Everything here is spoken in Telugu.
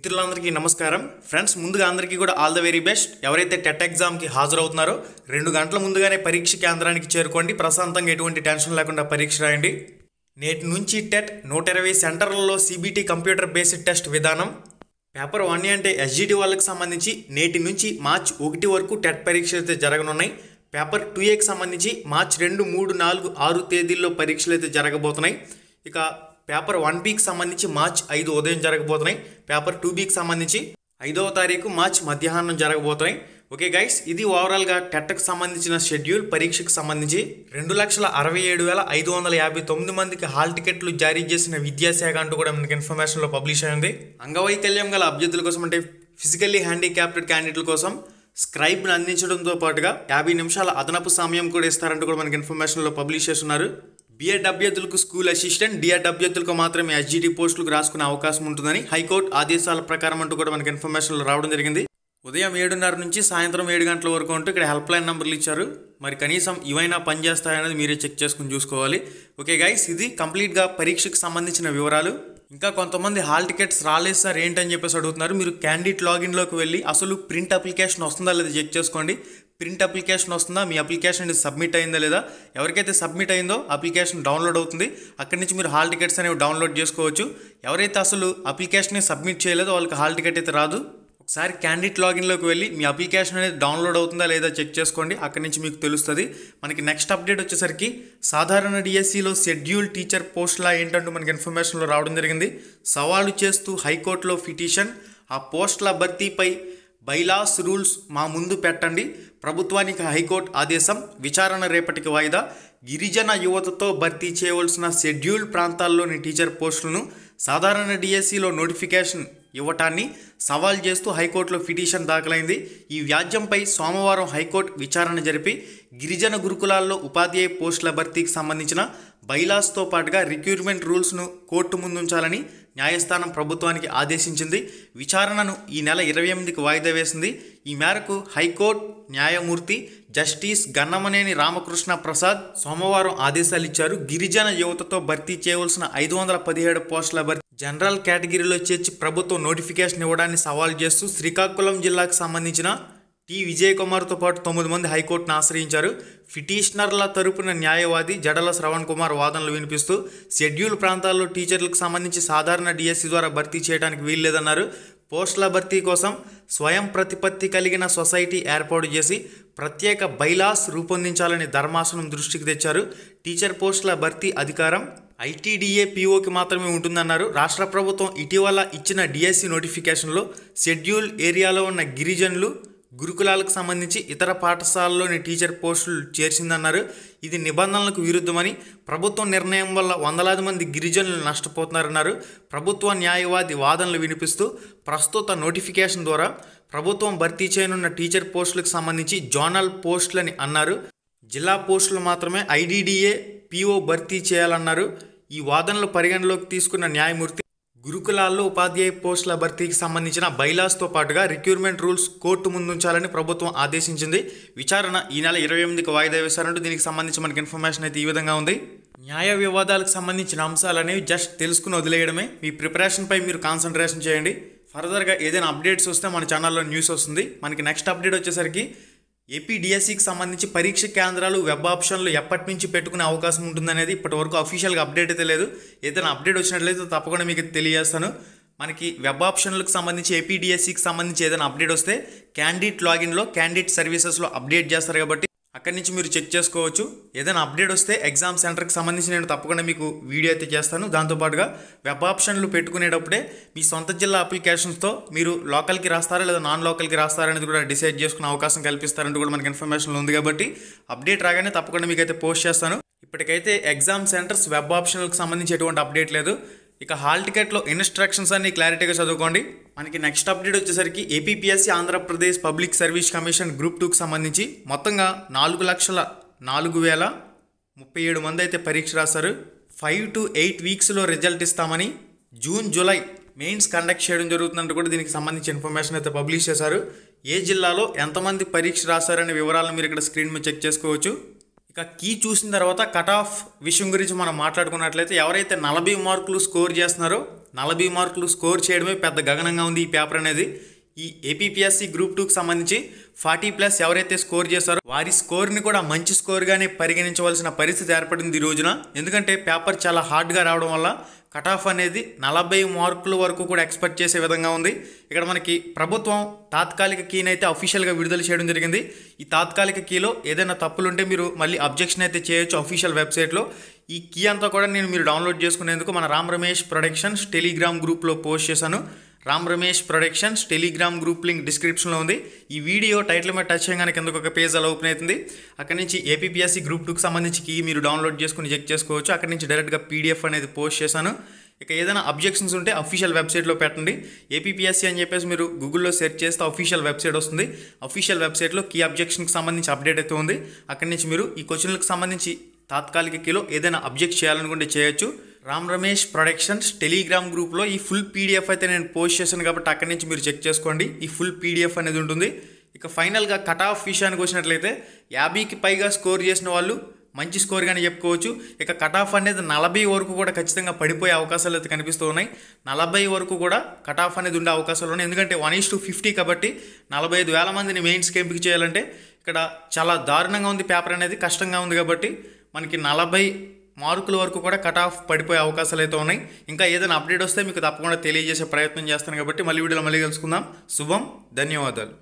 మిత్రులందరికీ నమస్కారం ఫ్రెండ్స్. ముందుగా అందరికీ కూడా ఆల్ ద వెరీ బెస్ట్. ఎవరైతే టెట్ ఎగ్జామ్కి హాజరవుతున్నారో 2 గంటల ముందుగానే పరీక్ష కేంద్రానికి చేరుకోండి. ప్రశాంతంగా ఎటువంటి టెన్షన్ లేకుండా పరీక్ష రాయండి. నేటి నుంచి టెట్ 120 సెంటర్లలో సిబిటి కంప్యూటర్ బేస్డ్ టెస్ట్ విధానం. పేపర్ 1 అంటే ఎస్జిటి వాళ్ళకి సంబంధించి నేటి నుంచి మార్చి 1 వరకు టెట్ పరీక్షలు అయితే జరగనున్నాయి. పేపర్ 2ఏకి సంబంధించి మార్చి 2, 3, 4, 6 తేదీల్లో పరీక్షలు అయితే జరగబోతున్నాయి. ఇక పేపర్ 1బికి సంబంధించి మార్చి 5 ఉదయం జరగబోతున్నాయి. పేపర్ 2బికి సంబంధించి 5వ తారీఖు మార్చి మధ్యాహ్నం జరగబోతున్నాయి. ఓకే గైస్, ఇది ఓవరాల్గా టెట్కి సంబంధించిన షెడ్యూల్. పరీక్షకు సంబంధించి 2,67,559 మందికి హాల్ టికెట్లు జారీ చేసిన విద్యాశాఖ అంటూ కూడా మనకి ఇన్ఫర్మేషన్లో పబ్లిష్ అయింది. అంగవైకల్యం గల అభ్యర్థుల కోసం అంటే ఫిజికల్లీ హ్యాండిక్యాప్టెడ్ క్యాండిడేట్ల కోసం స్క్రైబ్ను అందించడంతో పాటుగా 50 నిమిషాల అదనపు సమయం కూడా ఇస్తారంటూ కూడా మనకి ఇన్ఫర్మేషన్లో పబ్లిష్ చేస్తున్నారు. బిఎడ్ అభ్యర్థులకు స్కూల్ అసిస్టెంట్, డిఎడ్ అభ్యర్థులకు మాత్రమే ఎస్జిటి పోస్టులకు రాసుకునే అవకాశం ఉంటుందని హైకోర్టు ఆదేశాల ప్రకారం అంటూ కూడా మనకి ఇన్ఫర్మేషన్లో రావడం జరిగింది. ఉదయం 7:30 నుంచి సాయంత్రం 7 గంటల వరకు ఉంటూ ఇక్కడ హెల్ప్ లైన్ నెంబర్లు ఇచ్చారు. మరి కనీసం ఇవైనా పనిచేస్తాయనేది మీరే చెక్ చేసుకుని చూసుకోవాలి. ఓకే గైస్, ఇది కంప్లీట్గా పరీక్షకు సంబంధించిన వివరాలు. ఇంకా కొంతమంది హాల్ టికెట్స్ రాలేదు సార్ ఏంటని చెప్పేసి అడుగుతున్నారు. మీరు క్యాండిడేట్ లాగిన్లోకి వెళ్ళి అసలు ప్రింట్ అప్లికేషన్ వస్తుందా లేదా చెక్ చేసుకోండి. ప్రింట్ అప్లికేషన్ వస్తుందా, మీ అప్లికేషన్ సబ్మిట్ అయిందా లేదా, ఎవరికైతే సబ్మిట్ అయిందో అప్లికేషన్ డౌన్లోడ్ అవుతుంది. అక్కడి నుంచి మీరు హాల్ టికెట్స్ అనేవి డౌన్లోడ్ చేసుకోవచ్చు. ఎవరైతే అసలు అప్లికేషన్ సబ్మిట్ చేయలేదో వాళ్ళకి హాల్ టికెట్ అయితే రాదు. ఒకసారి క్యాండిడేట్ లాగిన్లోకి వెళ్ళి మీ అప్లికేషన్ అనేది డౌన్లోడ్ అవుతుందా లేదా చెక్ చేసుకోండి. అక్కడి నుంచి మీకు తెలుస్తుంది. మనకి నెక్స్ట్ అప్డేట్ వచ్చేసరికి సాధారణ డిఎస్సిలో షెడ్యూల్ టీచర్ పోస్టులా ఏంటంటూ మనకి ఇన్ఫర్మేషన్లో రావడం జరిగింది. సవాలు చేస్తూ హైకోర్టులో పిటిషన్. ఆ పోస్టుల భర్తీపై బైలాస్ రూల్స్ మా ముందు పెట్టండి. ప్రభుత్వానికి హైకోర్టు ఆదేశం. విచారణ రేపటికి వాయిదా. గిరిజన యువతతో భర్తీ చేయవలసిన షెడ్యూల్ ప్రాంతాల్లోని టీచర్ పోస్టులను సాధారణ డిఎస్సిలో నోటిఫికేషన్ ఇవ్వటాన్ని సవాల్ చేస్తూ హైకోర్టులో పిటిషన్ దాఖలైంది. ఈ వ్యాజ్యంపై సోమవారం హైకోర్టు విచారణ జరిపి గిరిజన గురుకులాల్లో ఉపాధ్యాయ పోస్టుల భర్తీకి సంబంధించిన బైలాస్తో పాటుగా రిక్రూట్మెంట్ రూల్స్ను కోర్టు ముందుంచాలని న్యాయస్థానం ప్రభుత్వానికి ఆదేశించింది. విచారణను ఈ నెల 28కి వాయిదా వేసింది. ఈ మేరకు హైకోర్టు న్యాయమూర్తి జస్టిస్ గన్నమనేని రామకృష్ణ ప్రసాద్ సోమవారం ఆదేశాలు ఇచ్చారు. గిరిజన యువతతో భర్తీ చేయవలసిన 517 పోస్టుల భర్తీ జనరల్ కేటగిరీలో చేర్చి ప్రభుత్వం నోటిఫికేషన్ ఇవ్వడాన్ని సవాల్ చేస్తూ శ్రీకాకుళం జిల్లాకు సంబంధించిన టి విజయ్ కుమార్తో పాటు 9 మంది హైకోర్టును ఆశ్రయించారు. పిటిషనర్ల తరపున న్యాయవాది జడల శ్రవణ్ కుమార్ వాదనలు వినిపిస్తూ షెడ్యూల్ ప్రాంతాల్లో టీచర్లకు సంబంధించి సాధారణ డిఎస్సి ద్వారా భర్తీ చేయడానికి వీల్లేదన్నారు. పోస్టుల భర్తీ కోసం స్వయం ప్రతిపత్తి కలిగిన సొసైటీ ఏర్పాటు చేసి ప్రత్యేక బైలాస్ రూపొందించాలని ధర్మాసనం దృష్టికి తెచ్చారు. టీచర్ పోస్టుల భర్తీ అధికారం ఐటీడీఏ పీఓకి మాత్రమే ఉంటుందన్నారు. రాష్ట్ర ప్రభుత్వం ఇటీవల ఇచ్చిన డిఎస్సి నోటిఫికేషన్లో షెడ్యూల్ ఏరియాలో ఉన్న గిరిజనులు గురుకులాలకు సంబంధించి ఇతర పాఠశాలలోని టీచర్ పోస్టులు చేర్చిందన్నారు. ఇది నిబంధనలకు విరుద్ధమని, ప్రభుత్వం నిర్ణయం వల్ల వందలాది మంది గిరిజనులు నష్టపోతున్నారన్నారు. ప్రభుత్వ న్యాయవాది వాదనలు వినిపిస్తూ ప్రస్తుత నోటిఫికేషన్ ద్వారా ప్రభుత్వం భర్తీ చేయనున్న టీచర్ పోస్టులకు సంబంధించి జోనల్ పోస్టులని అన్నారు. జిల్లా పోస్టులు మాత్రమే ఐడీడీఏ పీఓ భర్తీ చేయాలన్నారు. ఈ వాదనలు పరిగణలోకి తీసుకున్న న్యాయమూర్తి గురుకులాల్లో ఉపాధ్యాయ పోస్టుల భర్తీకి సంబంధించిన బైలాస్తో పాటుగా రిక్రూట్మెంట్ రూల్స్ కోర్టు ముందుంచాలని ప్రభుత్వం ఆదేశించింది. విచారణ ఈ నెల 28కి వాయిదా వేశారంటూ దీనికి సంబంధించి మనకి ఇన్ఫర్మేషన్ అయితే ఈ విధంగా ఉంది. న్యాయ వివాదాలకు సంబంధించిన అంశాలు అనేవి జస్ట్ తెలుసుకుని వదిలేయడమే. మీ ప్రిపరేషన్పై మీరు కాన్సన్ట్రేషన్ చేయండి. ఫర్దర్గా ఏదైనా అప్డేట్స్ వస్తే మన ఛానల్లో న్యూస్ వస్తుంది. మనకి నెక్స్ట్ అప్డేట్ వచ్చేసరికి ఏపీ డిఎస్సికి సంబంధించి పరీక్ష కేంద్రాలు వెబ్ ఆప్షన్లు ఎప్పటి నుంచి పెట్టుకునే అవకాశం ఉంటుందనేది ఇప్పటివరకు అఫీషియల్గా అప్డేట్ అయితే లేదు. ఏదైనా అప్డేట్ వచ్చినట్లయితే తప్పకుండా మీకు తెలియజేస్తాను. మనకి వెబ్ ఆప్షన్లకు సంబంధించి ఏపీ డిఎస్సికి సంబంధించి ఏదైనా అప్డేట్ వస్తే క్యాండిడేట్ లాగిన్లో క్యాండిడేట్ సర్వీసెస్లో అప్డేట్ చేస్తారు కాబట్టి అక్కడి నుంచి మీరు చెక్ చేసుకోవచ్చు. ఏదైనా అప్డేట్ వస్తే ఎగ్జామ్ సెంటర్కి సంబంధించి నేను తప్పకుండా మీకు వీడియో అయితే చేస్తాను. దాంతోపాటుగా వెబ్ ఆప్షన్లు పెట్టుకునేటప్పుడే మీ సొంత జిల్లా అప్లికేషన్స్తో మీరు లోకల్కి రాస్తారా లేదా నాన్ లోకల్కి రాస్తారా అనేది కూడా డిసైడ్ చేసుకునే అవకాశం కల్పిస్తారంటూ కూడా మనకి ఇన్ఫర్మేషన్ ఉంది. కాబట్టి అప్డేట్ రాగానే తప్పకుండా మీకు అయితే పోస్ట్ చేస్తాను. ఇప్పటికైతే ఎగ్జామ్ సెంటర్స్ వెబ్ ఆప్షన్లకు సంబంధించి ఎటువంటి అప్డేట్ లేదు. ఇక హాల్ టికెట్లో ఇన్స్ట్రక్షన్స్ అన్ని క్లారిటీగా చదువుకోండి. మనకి నెక్స్ట్ అప్డేట్ వచ్చేసరికి APPSC Andhra Pradesh public service commission group 2కి సంబంధించి మొత్తంగా 4,04,037 మంది అయితే పరీక్ష రాశారు. 5 to 8 వీక్స్లో రిజల్ట్ ఇస్తామని జూన్ జూలై మెయిన్స్ కండక్ట్ చేయడం జరుగుతుందంటూ కూడా దీనికి సంబంధించి ఇన్ఫర్మేషన్ అయితే పబ్లిష్ చేశారు. ఏ జిల్లాలో ఎంతమంది పరీక్ష రాశారనే వివరాలను మీరు ఇక్కడ స్క్రీన్ మీద చెక్ చేసుకోవచ్చు. ఇక కీ చూసిన తర్వాత కట్ ఆఫ్ విషయం గురించి మనం మాట్లాడుకున్నట్లయితే ఎవరైతే 40 మార్కులు స్కోర్ చేస్తున్నారో 40 మార్కులు స్కోర్ చేయడమే పెద్ద గగనంగా ఉంది ఈ పేపర్ అనేది. ఈ ఏపీపీఎస్సీ గ్రూప్ 2కి సంబంధించి 40+ ఎవరైతే స్కోర్ చేశారో వారి స్కోర్ని కూడా మంచి స్కోర్గానే పరిగణించవలసిన పరిస్థితి ఏర్పడింది ఈ రోజున. ఎందుకంటే పేపర్ చాలా హార్డ్గా రావడం వల్ల కట్ ఆఫ్ అనేది 40 మార్కుల వరకు కూడా ఎక్స్పెక్ట్ చేసే విధంగా ఉంది. ఇక్కడ మనకి ప్రభుత్వం తాత్కాలిక కీని అయితే అఫీషియల్గా విడుదల చేయడం జరిగింది. ఈ తాత్కాలిక కీలో ఏదైనా తప్పులుంటే మీరు మళ్ళీ అబ్జెక్షన్ అయితే చేయొచ్చు అఫీషియల్ వెబ్సైట్లో. ఈ కీ అంతా కూడా మీరు డౌన్లోడ్ చేసుకునేందుకు మన రామ్ రమేష్ ప్రొడక్షన్స్ టెలిగ్రామ్ గ్రూప్లో పోస్ట్ చేశాను. Ram Ramesh productions Telegram group link డిస్క్రిప్షన్లో ఉంది. ఈ వీడియో టైటిల్ మీద టచ్ చేయగానే కిందకు ఒక పేజ్ అలా ఓపెన్ అవుతుంది. అక్కడి నుంచి ఏపీపీఎస్సీ గ్రూప్ 2కి సంబంధించి కీ మీరు డౌన్లోడ్ చేసుకుని చెక్ చేసుకోవచ్చు. అక్కడి నుంచి డైరెక్ట్గా పీడిఎఫ్ అనేది పోస్ట్ చేశాను. ఇక ఏదైనా అబ్జెక్షన్స్ ఉంటే అఫీషియల్ వెబ్సైట్లో పెట్టండి. ఏపీపీఎస్సీ అని చెప్పేసి మీరు గూగుల్లో సెర్చ్ చేస్తే అఫీషియల్ వెబ్సైట్ వస్తుంది. అఫీషియల్ వెబ్సైట్లో కీ అబ్జెక్షన్కి సంబంధించి అప్డేట్ అయితే ఉంది. అక్కడి నుంచి మీరు ఈ క్వశ్చన్లకు సంబంధించి తాత్కాలిక కీలో ఏదైనా అబ్జెక్ట్ చేయాలనుకుంటే చేయొచ్చు. రామ్ రమేష్ ప్రొడక్షన్స్ టెలిగ్రామ్ గ్రూప్లో ఈ ఫుల్ పీడిఎఫ్ అయితే నేను పోస్ట్ చేశాను కాబట్టి అక్కడి నుంచి మీరు చెక్ చేసుకోండి. ఈ ఫుల్ పీడిఎఫ్ అనేది ఉంటుంది. ఇక ఫైనల్గా కట్ ఆఫ్ విషయానికి వచ్చినట్లయితే 50కి పైగా స్కోర్ చేసిన వాళ్ళు మంచి స్కోర్గానే చెప్పుకోవచ్చు. ఇక కట్ ఆఫ్ అనేది 40 వరకు కూడా ఖచ్చితంగా పడిపోయే అవకాశాలు అయితే కనిపిస్తూ ఉన్నాయి. 40 వరకు కూడా కట్ ఆఫ్ అనేది ఉండే అవకాశాలు ఉన్నాయి. ఎందుకంటే 1:50 కాబట్టి 45,000 మందిని మెయిన్స్కి ఎంపిక చేయాలంటే ఇక్కడ చాలా దారుణంగా ఉంది పేపర్ అనేది, కష్టంగా ఉంది. కాబట్టి మనకి 40 మార్కుల వరకు కూడా కట్ ఆఫ్ పడిపోయే అవకాశాలు అయితే ఉన్నాయి. ఇంకా ఏదైనా అప్డేట్ వస్తే మీకు తప్పకుండా తెలియజేసే ప్రయత్నం చేస్తాను. కాబట్టి మళ్ళీ వీడియోలో మళ్ళీ కలుసుకుందాం. శుభం, ధన్యవాదాలు.